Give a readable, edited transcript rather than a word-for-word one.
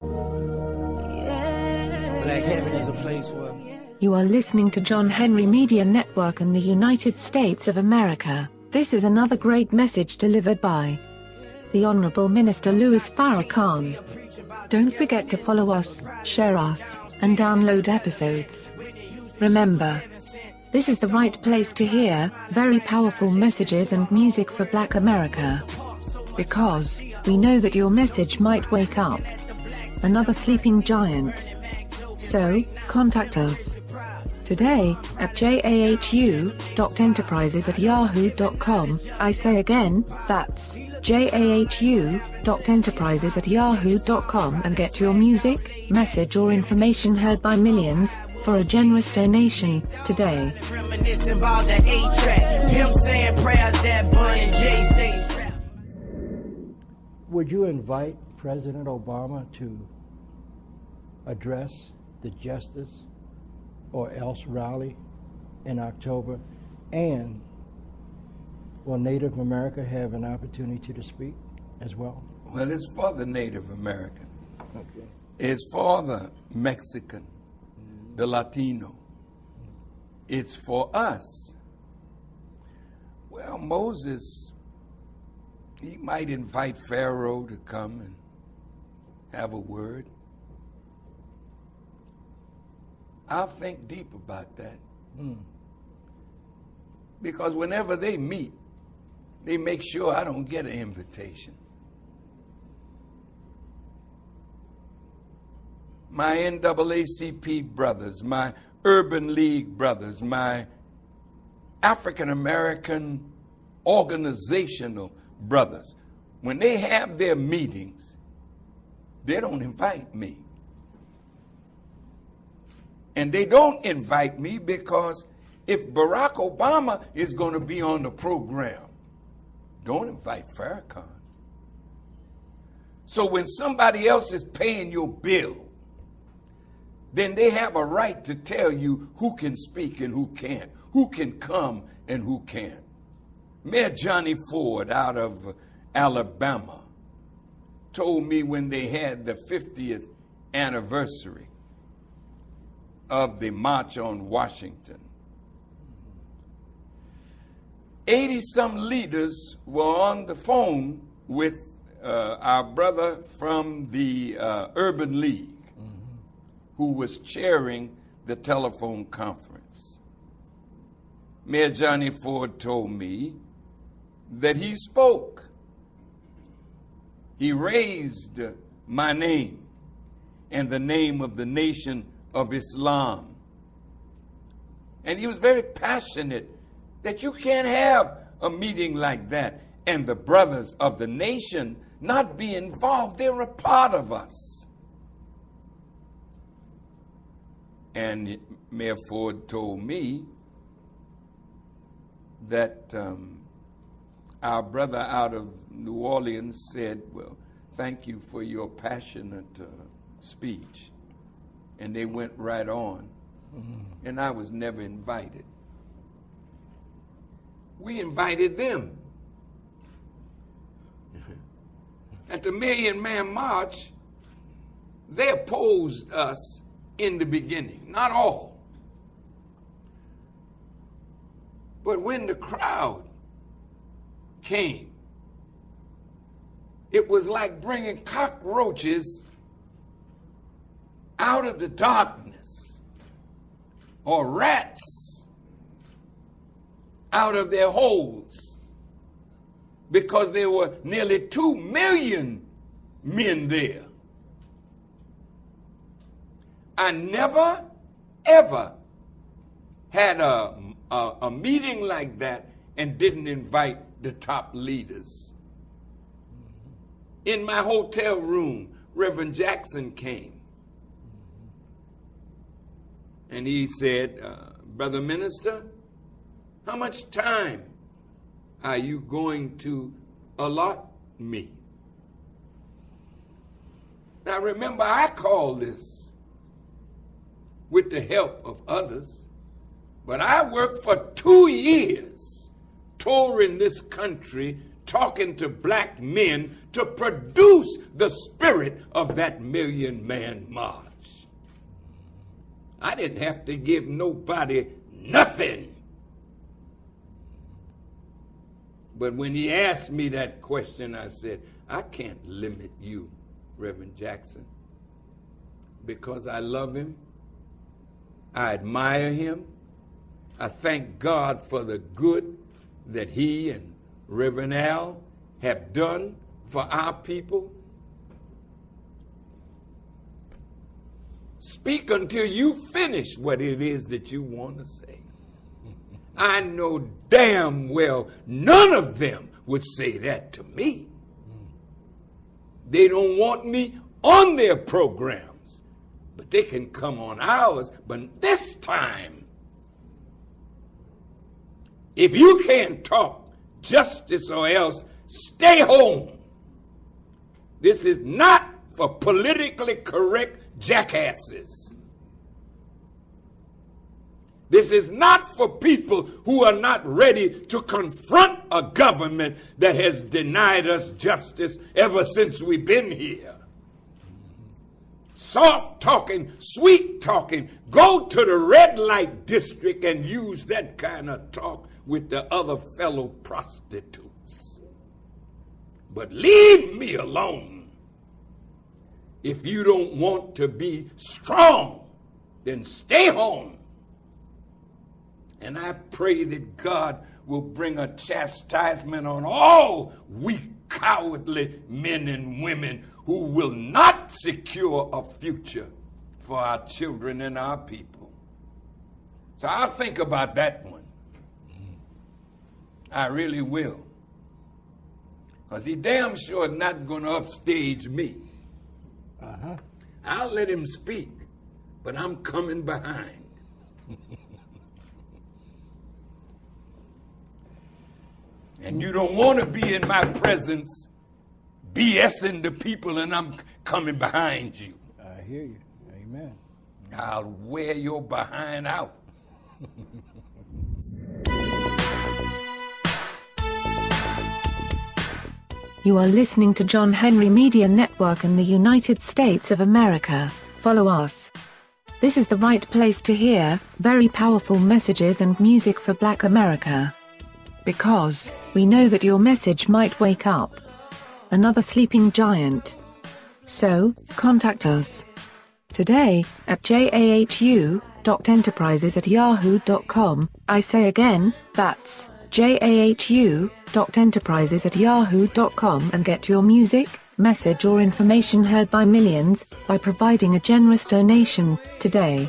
Black Heaven is a place where... You are listening to John Henry Media Network in the United States of America. This is another great message delivered by the Honorable Minister Louis Farrakhan. Don't forget to follow us, share us, and download episodes. Remember, this is the right place to hear very powerful messages and music for Black America. Because we know that your message might wake up another sleeping giant. So, contact us today at jahu.enterprises@yahoo.com. I say again, that's jahu.enterprises@yahoo.com, and get your music, message or information heard by millions for a generous donation today. Would you invite President Obama to address the Justice or Else rally in October? And will Native America have an opportunity to speak as well? Well, it's for the Native American. Okay. It's for the Mexican, the Latino. It's for us. Well, Moses, he might invite Pharaoh to come and have a word. I'll think deep about that. Because whenever they meet, they make sure I don't get an invitation. My NAACP brothers, my Urban League brothers, my African American organizational brothers, when they have their meetings, they don't invite me. And they don't invite me because if Barack Obama is going to be on the program, don't invite Farrakhan. So when somebody else is paying your bill, then they have a right to tell you who can speak and who can't, who can come and who can't. Mayor Johnny Ford out of Alabama told me when they had the 50th anniversary of the March on Washington, 80-some leaders were on the phone with our brother from the Urban League, who was chairing the telephone conference. Mayor Johnny Ford told me that he spoke. He raised my name and the name of the Nation of Islam. And he was very passionate that you can't have a meeting like that and the brothers of the nation not be involved. They're a part of us. And Mayor Ford told me that our brother out of New Orleans said, well, thank you for your passionate speech. And they went right on. And I was never invited. We invited them. At the Million Man March, they opposed us in the beginning, not all. But when the crowd came, it was like bringing cockroaches out of the darkness, or rats out of their holes, because there were nearly 2 million men there. I never, ever had a meeting like that and didn't invite the top leaders. In my hotel room, Reverend Jackson came. And he said, Brother Minister, how much time are you going to allot me? Now remember, I called this with the help of others, but I worked for 2 years touring this country talking to black men to produce the spirit of that Million Man March. I didn't have to give nobody nothing. But when he asked me that question, I said, I can't limit you, Reverend Jackson, because I love him. I admire him. I thank God for the good that he and Reverend Al have done for our people. Speak until you finish what it is that you want to say. I know damn well none of them would say that to me. They don't want me on their programs, but they can come on ours. But this time, if you can't talk justice or else, stay home. This is not for politically correct jackasses. This is not for people who are not ready to confront a government that has denied us justice ever since we've been here. Soft talking, sweet talking, go to the red light district and use that kind of talk with the other fellow prostitutes. But leave me alone. If you don't want to be strong, then stay home. And I pray that God will bring a chastisement on all weak, cowardly men and women who will not secure a future for our children and our people. So I'll think about that one. I really will. Because he damn sure is not going to upstage me. I'll let him speak, but I'm coming behind. And you don't want to be in my presence BSing the people and I'm coming behind you. I hear you. Amen. I'll wear your behind out. You are listening to John Henry Media Network in the United States of America. Follow us. This is the right place to hear very powerful messages and music for Black America. Because we know that your message might wake up another sleeping giant. So, contact us today at jahu.enterprises@yahoo.com. I say again, that's jahu.enterprises@yahoo.com, and get your music, message or information heard by millions by providing a generous donation today.